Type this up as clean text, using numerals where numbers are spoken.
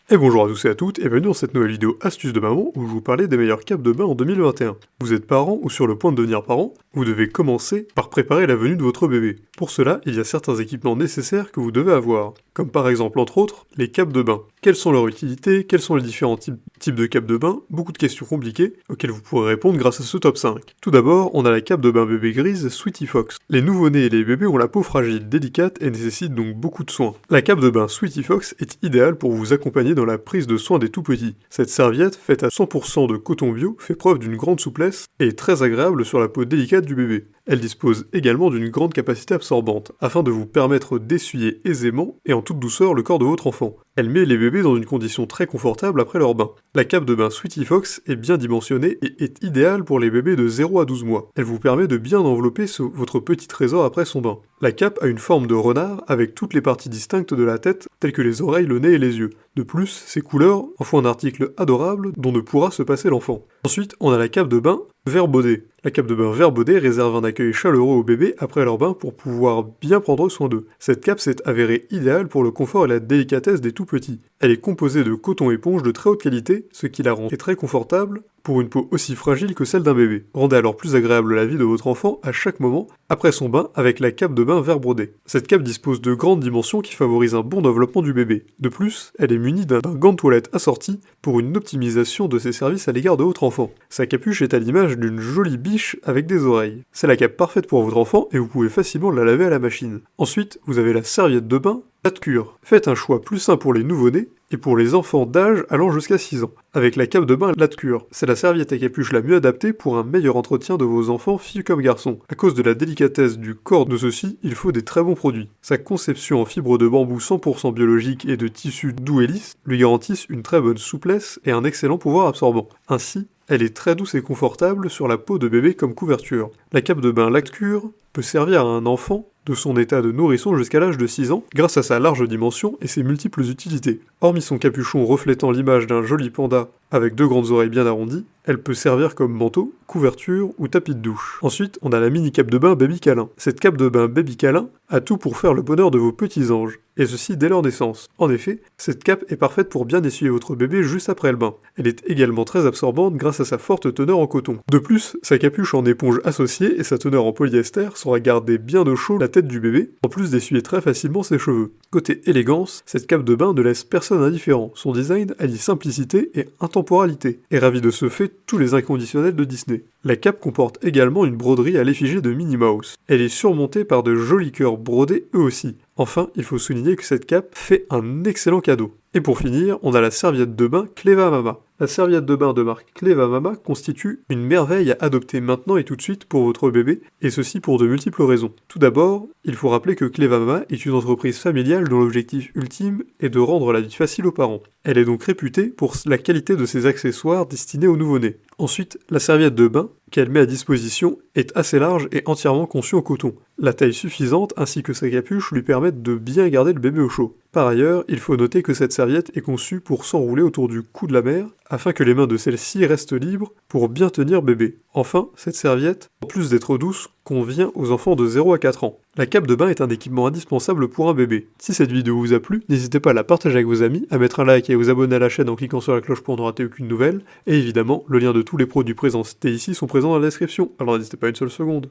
Et bonjour à tous et à toutes, et bienvenue dans cette nouvelle vidéo astuce de maman où je vous parlais des meilleures capes de bain en 2021. Vous êtes parent ou sur le point de devenir parent, vous devez commencer par préparer la venue de votre bébé. Pour cela, il y a certains équipements nécessaires que vous devez avoir, comme par exemple entre autres les capes de bain. Quelles sont leurs utilités, quels sont les différents types de capes de bain, beaucoup de questions compliquées auxquelles vous pourrez répondre grâce à ce top 5. Tout d'abord, on a la cape de bain bébé grise Sweetie Fox. Les nouveau-nés et les bébés ont la peau fragile, délicate et nécessitent donc beaucoup de soins. La cape de bain Sweetie Fox est idéale pour vous accompagner dans la prise de soin des tout-petits. Cette serviette, faite à 100% de coton bio, fait preuve d'une grande souplesse et est très agréable sur la peau délicate du bébé. Elle dispose également d'une grande capacité absorbante, afin de vous permettre d'essuyer aisément et en toute douceur le corps de votre enfant. Elle met les bébés dans une condition très confortable après leur bain. La cape de bain Sweetie Fox est bien dimensionnée et est idéale pour les bébés de 0 à 12 mois. Elle vous permet de bien envelopper votre petit trésor après son bain. La cape a une forme de renard avec toutes les parties distinctes de la tête, telles que les oreilles, le nez et les yeux. De plus, ses couleurs en font un article adorable dont ne pourra se passer l'enfant. Ensuite, on a la cape de bain vert baudé. La cape de bain vert baudé réserve un accueil chaleureux aux bébés après leur bain pour pouvoir bien prendre soin d'eux. Cette cape s'est avérée idéale pour le confort et la délicatesse des tout-petits. Elle est composée de coton éponge de très haute qualité, ce qui la rend très confortable pour une peau aussi fragile que celle d'un bébé. Rendez alors plus agréable la vie de votre enfant à chaque moment après son bain avec la cape de bain vert brodé. Cette cape dispose de grandes dimensions qui favorisent un bon développement du bébé. De plus, elle est munie d'un gant de toilette assorti pour une optimisation de ses services à l'égard de votre enfant. Sa capuche est à l'image d'une jolie biche avec des oreilles. C'est la cape parfaite pour votre enfant et vous pouvez facilement la laver à la machine. Ensuite, vous avez la serviette de bain Latte Cure. Faites un choix plus sain pour les nouveau-nés et pour les enfants d'âge allant jusqu'à 6 ans. Avec la cape de bain Latte Cure, c'est la serviette à capuche la mieux adaptée pour un meilleur entretien de vos enfants, filles comme garçons. À cause de la délicatesse du corps de ceux-ci, il faut des très bons produits. Sa conception en fibre de bambou 100% biologique et de tissu doux et lisse lui garantissent une très bonne souplesse et un excellent pouvoir absorbant. Ainsi, elle est très douce et confortable sur la peau de bébé comme couverture. La cape de bain Latte Cure peut servir à un enfant de son état de nourrisson jusqu'à l'âge de 6 ans, grâce à sa large dimension et ses multiples utilités. Hormis son capuchon reflétant l'image d'un joli panda avec 2 grandes oreilles bien arrondies, elle peut servir comme manteau, couverture ou tapis de douche. Ensuite, on a la mini cape de bain Baby Câlin. Cette cape de bain Baby Câlin a tout pour faire le bonheur de vos petits anges, et ceci dès leur naissance. En effet, cette cape est parfaite pour bien essuyer votre bébé juste après le bain. Elle est également très absorbante grâce à sa forte teneur en coton. De plus, sa capuche en éponge associée et sa teneur en polyester saura garder bien au chaud la tête du bébé, en plus d'essuyer très facilement ses cheveux. Côté élégance, cette cape de bain ne laisse personne indifférent. Son design allie simplicité et intemporalité, et ravit de ce fait tous les inconditionnels de Disney. La cape comporte également une broderie à l'effigie de Minnie Mouse. Elle est surmontée par de jolis cœurs brodés eux aussi. Enfin, il faut souligner que cette cape fait un excellent cadeau. Et pour finir, on a la serviette de bain Cleva Mama. La serviette de bain de marque Cleva Mama constitue une merveille à adopter maintenant et tout de suite pour votre bébé, et ceci pour de multiples raisons. Tout d'abord, il faut rappeler que Cleva Mama est une entreprise familiale dont l'objectif ultime est de rendre la vie facile aux parents. Elle est donc réputée pour la qualité de ses accessoires destinés aux nouveau-nés. Ensuite, la serviette de bain qu'elle met à disposition est assez large et entièrement conçue en coton. La taille suffisante ainsi que sa capuche lui permettent de bien garder le bébé au chaud. Par ailleurs, il faut noter que cette serviette est conçue pour s'enrouler autour du cou de la mère, afin que les mains de celle-ci restent libres pour bien tenir bébé. Enfin, cette serviette, en plus d'être douce, convient aux enfants de 0 à 4 ans. La cape de bain est un équipement indispensable pour un bébé. Si cette vidéo vous a plu, n'hésitez pas à la partager avec vos amis, à mettre un like et à vous abonner à la chaîne en cliquant sur la cloche pour ne rater aucune nouvelle, et évidemment, le lien de tous les produits présentés ici sont présents dans la description, alors n'hésitez pas une seule seconde.